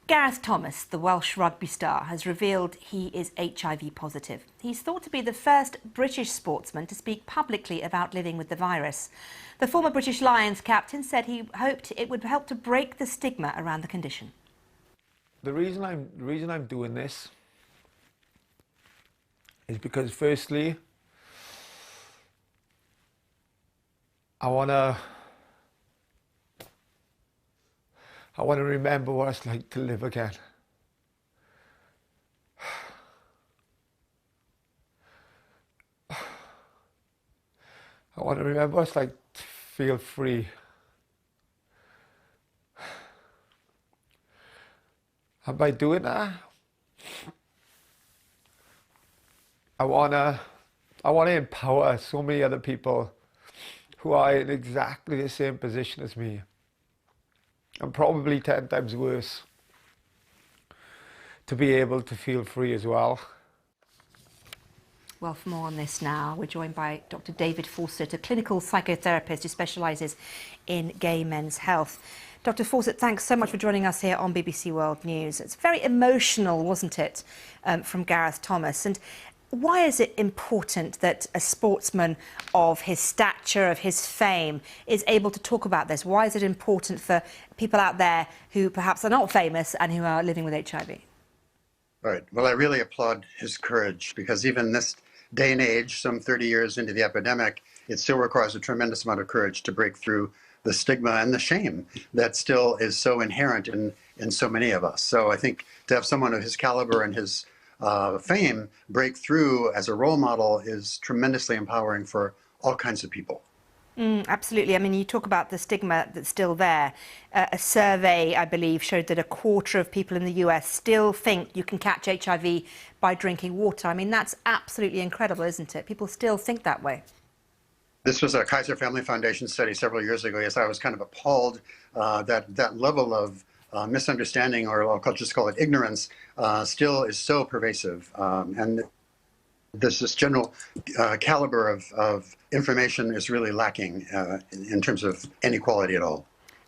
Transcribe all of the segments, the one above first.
Gareth Thomas, the Welsh rugby star, has revealed he is HIV positive. He's thought to be the first British sportsman to speak publicly about living with the virus. The former British Lions captain said he hoped it would help to break the stigma around the condition. The reason I'm doing this is because, firstly, I want to remember what it's like to live again. I want to remember what it's like to feel free. And by doing that, I want to empower so many other people who are in exactly the same position as me, and probably 10 times worse, to be able to feel free as well. Well, for more on this now, we're joined by Dr. David Fawcett, a clinical psychotherapist who specialises in gay men's health. Dr. Fawcett, thanks so much for joining us here on BBC World News. It's very emotional, wasn't it, from Gareth Thomas? And why is it important that a sportsman of his stature, of his fame, is able to talk about this? Why is it important for people out there who perhaps are not famous and who are living with HIV? Right. Well, I really applaud his courage, because even this day and age, some 30 years into the epidemic, it still requires a tremendous amount of courage to break through the stigma and the shame that still is so inherent in so many of us. So I think to have someone of his caliber and his fame break through as a role model is tremendously empowering for all kinds of people. Absolutely. I mean, you talk about the stigma that's still there. A survey, I believe, showed that a quarter of people in the US still think you can catch HIV by drinking water. I mean, that's absolutely incredible, isn't it? People still think that way. This was a Kaiser Family Foundation study several years ago. Yes, I was kind of appalled that level of misunderstanding, or I'll just call it ignorance, still is so pervasive. And this general caliber of information is really lacking in terms of inequality at all.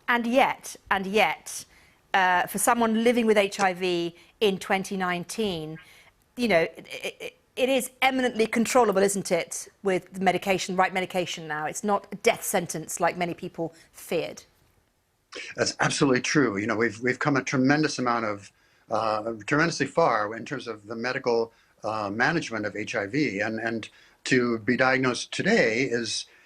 And yet, for someone living with HIV in 2019, you know, it is eminently controllable, isn't it, with the medication, right medication now? It's not a death sentence like many people feared. That's absolutely true. You know, we've come a tremendous amount of, tremendously far in terms of the medical management of HIV, and to be diagnosed today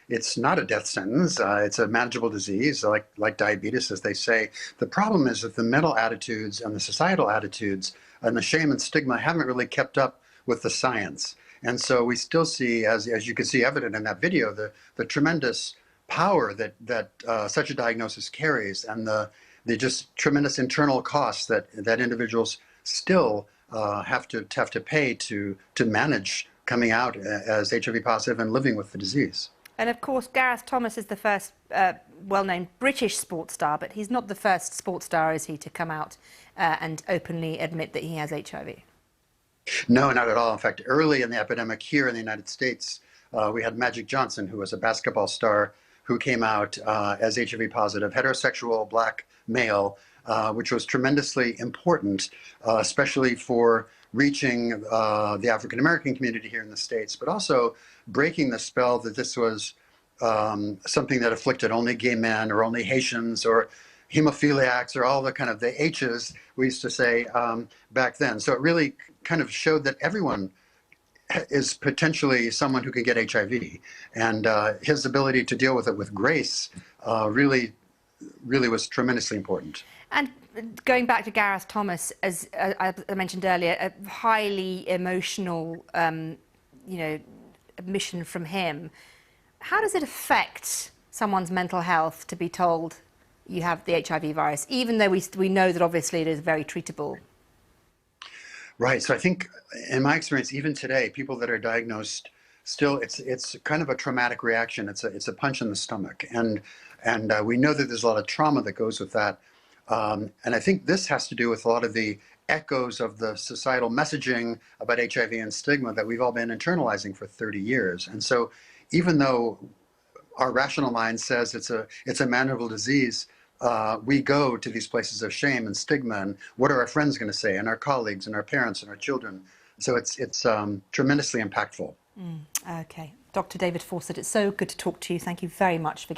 it's not a death sentence. It's a manageable disease, like diabetes, as they say. The problem is that the mental attitudes and the societal attitudes and the shame and stigma haven't really kept up with the science. And so we still see, as you can see evident in that video, the tremendous power that such a diagnosis carries, and the just tremendous internal costs that individuals still have to pay to manage coming out as HIV positive and living with the disease. And of course, Gareth Thomas is the first well-known British sports star, but he's not the first sports star, is he, to come out and openly admit that he has HIV? No, not at all. In fact, early in the epidemic here in the United States, we had Magic Johnson, who was a basketball star, who came out as HIV positive, heterosexual black male, which was tremendously important, especially for reaching the African American community here in the States, but also breaking the spell that this was something that afflicted only gay men or only Haitians or hemophiliacs, or all the kind of the H's we used to say back then. So it really kind of showed that everyone is potentially someone who can get HIV, and his ability to deal with it with grace really was tremendously important. And going back to Gareth Thomas, as I mentioned earlier, a highly emotional, admission from him. How does it affect someone's mental health to be told you have the HIV virus, even though we know that obviously it is very treatable? Right. So I think, in my experience, even today, people that are diagnosed, still, it's kind of a traumatic reaction. It's a punch in the stomach, and we know that there's a lot of trauma that goes with that. And I think this has to do with a lot of the echoes of the societal messaging about HIV and stigma that we've all been internalizing for 30 years. And so, even though our rational mind says it's a manageable disease, we go to these places of shame and stigma, and what are our friends going to say, and our colleagues, and our parents, and our children. So it's tremendously impactful. Okay. Dr. David Fawcett, it's so good to talk to you. Thank you very much for